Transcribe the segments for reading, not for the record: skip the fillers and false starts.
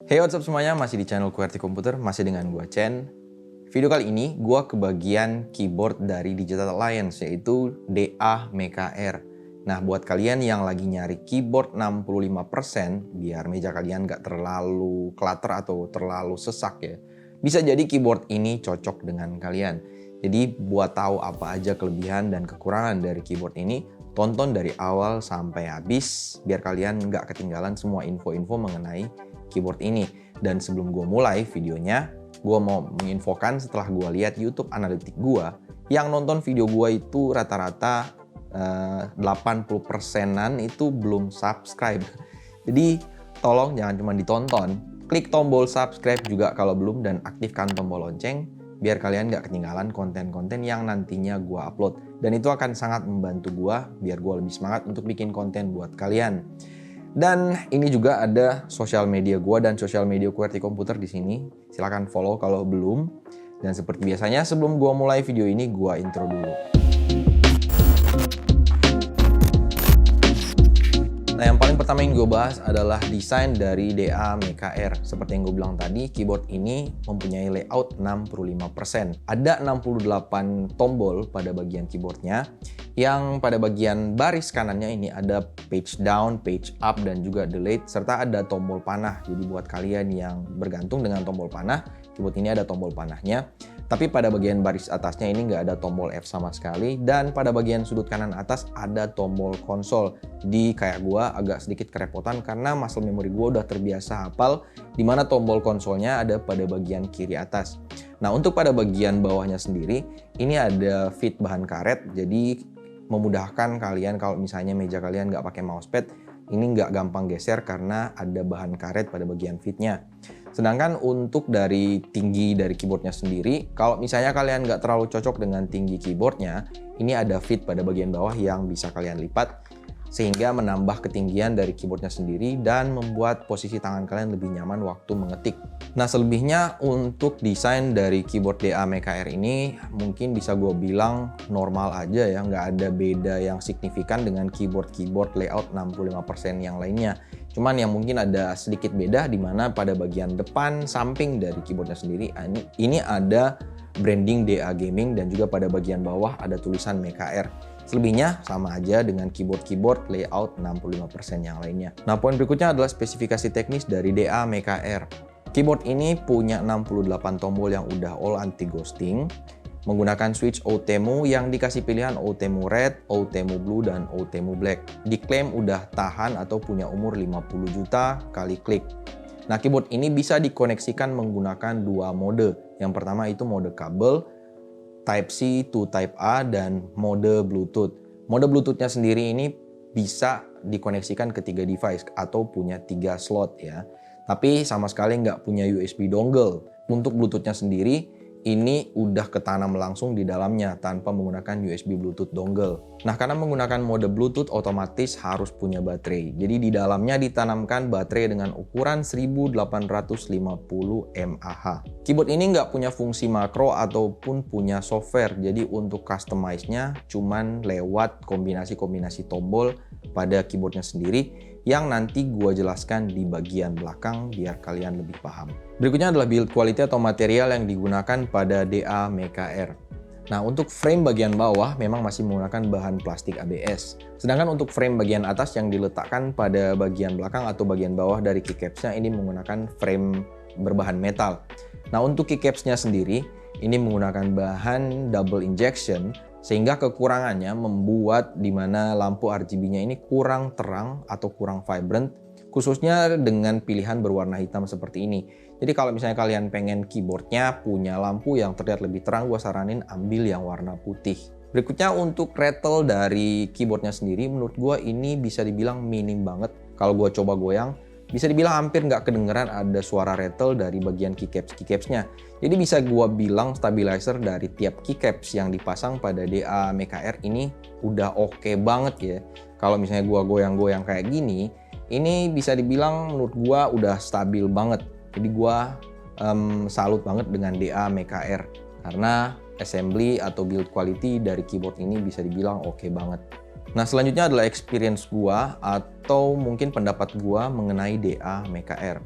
Hey, what's up semuanya, masih di channel QWERTY Komputer, masih dengan gua Chen. Video kali ini gua ke bagian keyboard dari Digital Alliance, yaitu DA-MKR. Nah, buat kalian yang lagi nyari keyboard 65% biar meja kalian nggak terlalu clutter atau terlalu sesak ya, bisa jadi keyboard ini cocok dengan kalian. Jadi buat tahu apa aja kelebihan dan kekurangan dari keyboard ini, tonton dari awal sampai habis biar kalian nggak ketinggalan semua info-info mengenai keyboard ini. Dan sebelum gue mulai videonya, gue mau menginfokan setelah gue lihat YouTube analitik gue, yang nonton video gue itu rata-rata 80%-an itu belum subscribe. Jadi tolong jangan cuma ditonton, klik tombol subscribe juga kalau belum dan aktifkan tombol lonceng biar kalian nggak ketinggalan konten-konten yang nantinya gue upload. Dan itu akan sangat membantu gue biar gue lebih semangat untuk bikin konten buat kalian. Dan ini juga ada sosial media gue dan sosial media QWERTY Komputer di sini. Silahkan follow kalau belum. Dan seperti biasanya sebelum gue mulai video ini, gue intro dulu. Nah, yang paling pertama yang gue bahas adalah desain dari DA-MKR. Seperti yang gue bilang tadi, keyboard ini mempunyai layout 65%. Ada 68 tombol pada bagian keyboardnya, yang pada bagian baris kanannya ini ada page down, page up, dan juga delete, serta ada tombol panah. Jadi buat kalian yang bergantung dengan tombol panah, keyboard ini ada tombol panahnya. Tapi pada bagian baris atasnya ini nggak ada tombol F sama sekali. Dan pada bagian sudut kanan atas ada tombol konsol. Jadi kayak gua agak sedikit kerepotan karena muscle memory gua udah terbiasa hafal di mana tombol konsolnya ada pada bagian kiri atas. Nah, untuk pada bagian bawahnya sendiri, ini ada fit bahan karet. Jadi memudahkan kalian kalau misalnya meja kalian nggak pakai mousepad, ini nggak gampang geser karena ada bahan karet pada bagian fitnya. Sedangkan untuk dari tinggi dari keyboardnya sendiri, kalau misalnya kalian nggak terlalu cocok dengan tinggi keyboardnya, ini ada fit pada bagian bawah yang bisa kalian lipat sehingga menambah ketinggian dari keyboardnya sendiri dan membuat posisi tangan kalian lebih nyaman waktu mengetik. Nah, selebihnya untuk desain dari keyboard DA-MKR ini mungkin bisa gue bilang normal aja ya, nggak ada beda yang signifikan dengan keyboard layout 65% yang lainnya. Cuman yang mungkin ada sedikit beda di mana pada bagian depan samping dari keyboardnya sendiri ini ada branding DA Gaming dan juga pada bagian bawah ada tulisan MKR. Selebihnya sama aja dengan keyboard layout 65% yang lainnya. Nah, poin berikutnya adalah spesifikasi teknis dari DA-MKR. Keyboard ini punya 68 tombol yang udah all anti ghosting, menggunakan switch OTEMU yang dikasih pilihan OTEMU Red, OTEMU Blue, dan OTEMU Black. Diklaim udah tahan atau punya umur 50 juta kali klik. Nah, keyboard ini bisa dikoneksikan menggunakan dua mode. Yang pertama itu mode kabel, Type C to Type A, dan mode Bluetooth. Mode Bluetooth-nya sendiri ini bisa dikoneksikan ke 3 device atau punya 3 slot ya. Tapi sama sekali nggak punya USB dongle. Untuk Bluetooth-nya sendiri, ini udah ketanam langsung di dalamnya tanpa menggunakan USB Bluetooth dongle. Nah, karena menggunakan mode Bluetooth otomatis harus punya baterai. Jadi di dalamnya ditanamkan baterai dengan ukuran 1850 mAh. Keyboard ini nggak punya fungsi makro ataupun punya software. Jadi untuk customize-nya cuman lewat kombinasi-kombinasi tombol pada keyboardnya sendiri yang nanti gua jelaskan di bagian belakang biar kalian lebih paham. Berikutnya adalah build quality atau material yang digunakan pada DA-MKR. Nah, untuk frame bagian bawah memang masih menggunakan bahan plastik ABS. Sedangkan untuk frame bagian atas yang diletakkan pada bagian belakang atau bagian bawah dari keycaps-nya ini menggunakan frame berbahan metal. Nah, untuk keycaps-nya sendiri ini menggunakan bahan double injection, sehingga kekurangannya membuat dimana lampu RGB-nya ini kurang terang atau kurang vibrant, khususnya dengan pilihan berwarna hitam seperti ini. Jadi kalau misalnya kalian pengen keyboardnya punya lampu yang terlihat lebih terang, gue saranin ambil yang warna putih. Berikutnya untuk rattle dari keyboardnya sendiri, menurut gue ini bisa dibilang minim banget. Kalau gue coba goyang, bisa dibilang hampir nggak kedengeran ada suara rattle dari bagian keycaps-nya. Jadi bisa gua bilang stabilizer dari tiap keycaps yang dipasang pada DA-MKR ini udah oke banget ya. Kalau misalnya gua goyang-goyang kayak gini, ini bisa dibilang menurut gua udah stabil banget. Jadi gua salut banget dengan DA-MKR karena assembly atau build quality dari keyboard ini bisa dibilang oke banget. Nah, selanjutnya adalah experience gua atau mungkin pendapat gua mengenai DA-MKR.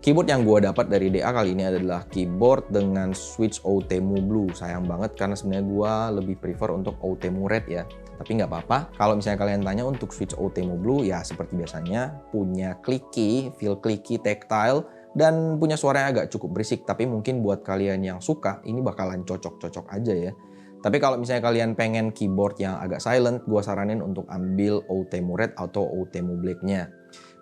Keyboard yang gue dapat dari DA kali ini adalah keyboard dengan switch Outemu Blue. Sayang banget karena sebenarnya gue lebih prefer untuk Outemu Red ya. Tapi nggak apa-apa. Kalau misalnya kalian tanya untuk switch Outemu Blue, ya seperti biasanya punya clicky, feel clicky, tactile, dan punya suara yang agak cukup berisik. Tapi mungkin buat kalian yang suka, ini bakalan cocok-cocok aja ya. Tapi kalau misalnya kalian pengen keyboard yang agak silent, gue saranin untuk ambil Outemu Red atau Outemu Black-nya.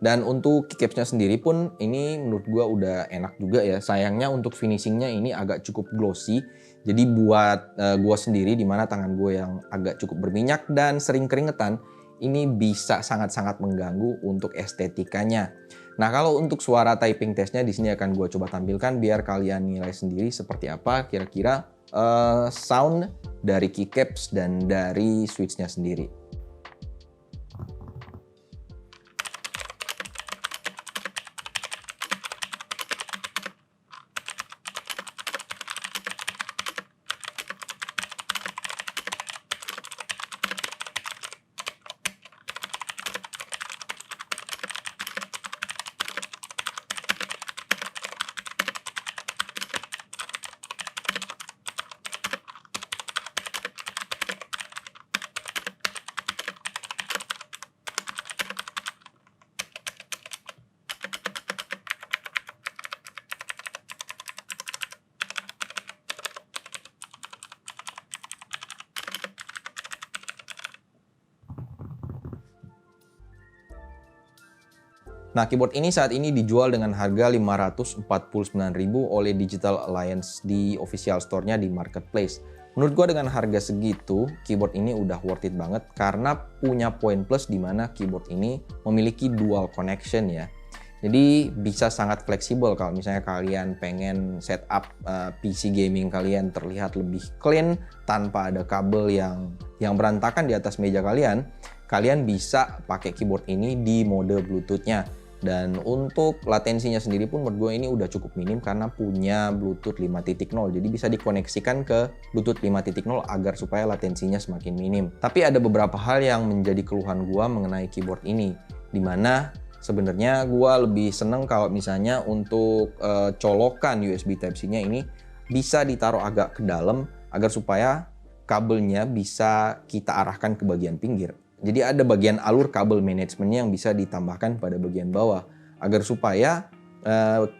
Dan untuk keycapsnya sendiri pun ini menurut gue udah enak juga ya. Sayangnya untuk finishingnya ini agak cukup glossy. Jadi buat gue sendiri dimana tangan gue yang agak cukup berminyak dan sering keringetan, ini bisa sangat-sangat mengganggu untuk estetikanya. Nah kalau untuk suara typing testnya di sini akan gue coba tampilkan biar kalian nilai sendiri seperti apa kira-kira sound dari keycaps dan dari switchnya sendiri. Nah, keyboard ini saat ini dijual dengan harga 549.000 oleh Digital Alliance di official store-nya di marketplace. Menurut gua dengan harga segitu, keyboard ini udah worth it banget karena punya poin plus di mana keyboard ini memiliki dual connection ya. Jadi bisa sangat fleksibel kalau misalnya kalian pengen setup PC gaming kalian terlihat lebih clean tanpa ada kabel yang berantakan di atas meja kalian. Kalian bisa pakai keyboard ini di mode Bluetooth-nya. Dan untuk latensinya sendiri pun menurut gue ini udah cukup minim karena punya Bluetooth 5.0. Jadi bisa dikoneksikan ke Bluetooth 5.0 agar supaya latensinya semakin minim. Tapi ada beberapa hal yang menjadi keluhan gue mengenai keyboard ini. Dimana sebenarnya gue lebih seneng kalau misalnya untuk colokan USB Type-C-nya ini bisa ditaruh agak ke dalam agar supaya kabelnya bisa kita arahkan ke bagian pinggir. Jadi ada bagian alur kabel manajemennya yang bisa ditambahkan pada bagian bawah agar supaya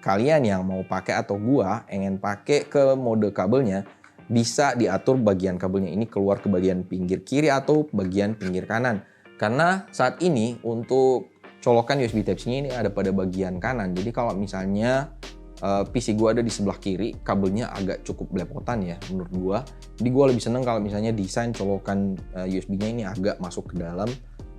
kalian yang mau pakai atau gua ingin pakai ke mode kabelnya bisa diatur bagian kabelnya ini keluar ke bagian pinggir kiri atau bagian pinggir kanan. Karena saat ini untuk colokan USB Type-C ini ada pada bagian kanan. Jadi kalau misalnya PC gua ada di sebelah kiri, kabelnya agak cukup belepotan ya menurut gua. Jadi gua lebih seneng kalau misalnya desain colokan USB-nya ini agak masuk ke dalam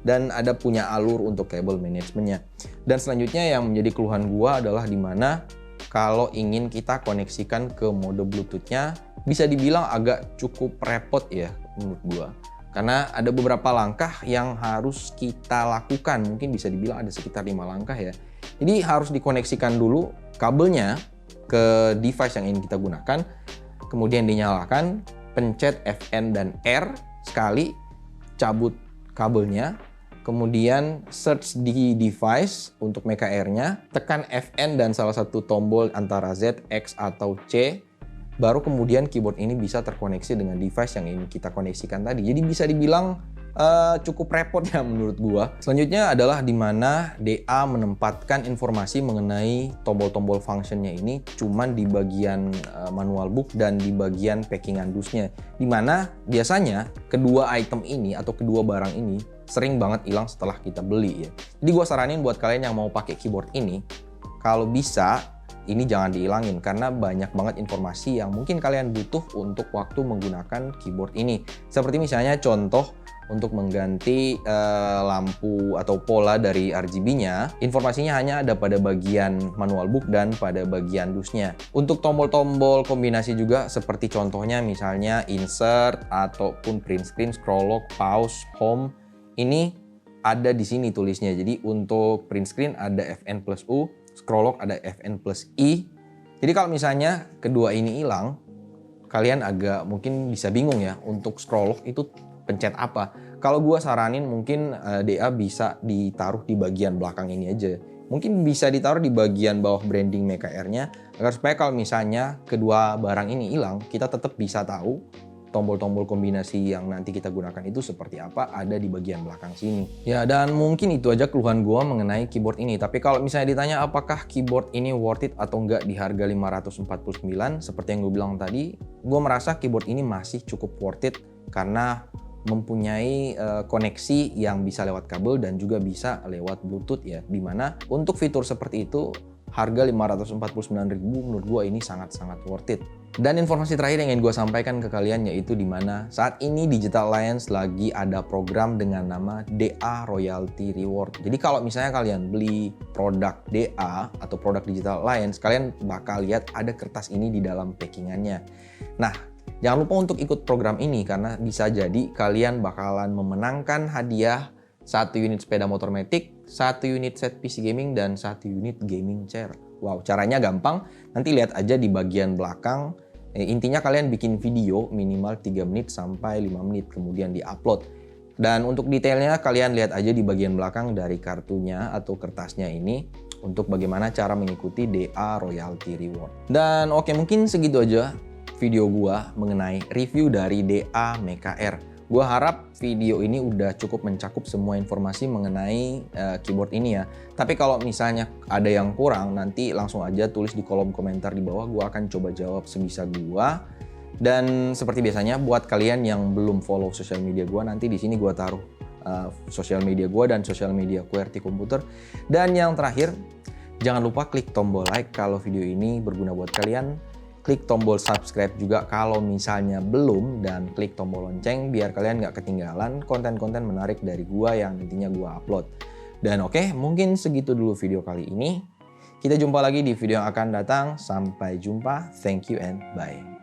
dan ada punya alur untuk kabel manajemennya. Dan selanjutnya yang menjadi keluhan gua adalah dimana kalau ingin kita koneksikan ke mode Bluetooth-nya bisa dibilang agak cukup repot ya menurut gua. Karena ada beberapa langkah yang harus kita lakukan, mungkin bisa dibilang ada sekitar 5 langkah ya. Jadi harus dikoneksikan dulu kabelnya ke device yang ingin kita gunakan, kemudian dinyalakan, pencet Fn dan R sekali, cabut kabelnya, kemudian search di device untuk MKR-nya, tekan Fn dan salah satu tombol antara Z, X, atau C, baru kemudian keyboard ini bisa terkoneksi dengan device yang ingin kita koneksikan tadi. Jadi bisa dibilang cukup repot ya menurut gua. Selanjutnya adalah di mana DA menempatkan informasi mengenai tombol-tombol functionnya ini cuman di bagian manual book dan di bagian packingan dusnya. Di mana biasanya kedua item ini atau kedua barang ini sering banget hilang setelah kita beli ya. Jadi gua saranin buat kalian yang mau pakai keyboard ini, kalau bisa ini jangan dihilangin karena banyak banget informasi yang mungkin kalian butuh untuk waktu menggunakan keyboard ini. Seperti misalnya contoh untuk mengganti lampu atau pola dari RGB-nya, informasinya hanya ada pada bagian manual book dan pada bagian dusnya. Untuk tombol-tombol kombinasi juga seperti contohnya misalnya insert ataupun print screen, scroll lock, pause, home, ini ada di sini tulisnya. Jadi untuk print screen ada Fn plus U, scroll lock ada Fn plus I. Jadi kalau misalnya kedua ini hilang, kalian agak mungkin bisa bingung ya untuk scroll lock itu pencet apa. Kalau gua saranin mungkin DA bisa ditaruh di bagian belakang ini aja. Mungkin bisa ditaruh di bagian bawah branding MKR-nya agar supaya kalau misalnya kedua barang ini hilang, kita tetap bisa tahu tombol-tombol kombinasi yang nanti kita gunakan itu seperti apa ada di bagian belakang sini. Ya, dan mungkin itu aja keluhan gua mengenai keyboard ini. Tapi kalau misalnya ditanya apakah keyboard ini worth it atau enggak di harga 549, seperti yang gue bilang tadi, gue merasa keyboard ini masih cukup worth it karena mempunyai koneksi yang bisa lewat kabel dan juga bisa lewat Bluetooth ya. Dimana untuk fitur seperti itu harga 549.000 menurut gue ini sangat-sangat worth it. Dan informasi terakhir yang ingin gue sampaikan ke kalian yaitu dimana saat ini Digital Alliance lagi ada program dengan nama DA Royalty Reward. Jadi kalau misalnya kalian beli produk DA atau produk Digital Alliance, kalian bakal lihat ada kertas ini di dalam packingannya. Nah, jangan lupa untuk ikut program ini karena bisa jadi kalian bakalan memenangkan hadiah 1 unit sepeda motor Matic, 1 unit set PC gaming, dan 1 unit gaming chair. Wow, caranya gampang. Nanti lihat aja di bagian belakang. Intinya kalian bikin video minimal 3 menit sampai 5 menit kemudian di-upload. Dan untuk detailnya kalian lihat aja di bagian belakang dari kartunya atau kertasnya ini untuk bagaimana cara mengikuti DA Royalty Reward. Dan oke, mungkin segitu aja video gua mengenai review dari DA MKR. Gua harap video ini udah cukup mencakup semua informasi mengenai keyboard ini ya. Tapi kalau misalnya ada yang kurang, nanti langsung aja tulis di kolom komentar di bawah. Gua akan coba jawab sebisa gua. Dan seperti biasanya buat kalian yang belum follow sosial media gua, nanti di sini gua taruh sosial media gua dan sosial media QWERTY Komputer. Dan yang terakhir, jangan lupa klik tombol like kalau video ini berguna buat kalian. Klik tombol subscribe juga kalau misalnya belum, dan klik tombol lonceng biar kalian nggak ketinggalan konten-konten menarik dari gua yang intinya gua upload. Dan oke, mungkin segitu dulu video kali ini. Kita jumpa lagi di video yang akan datang. Sampai jumpa. Thank you and bye.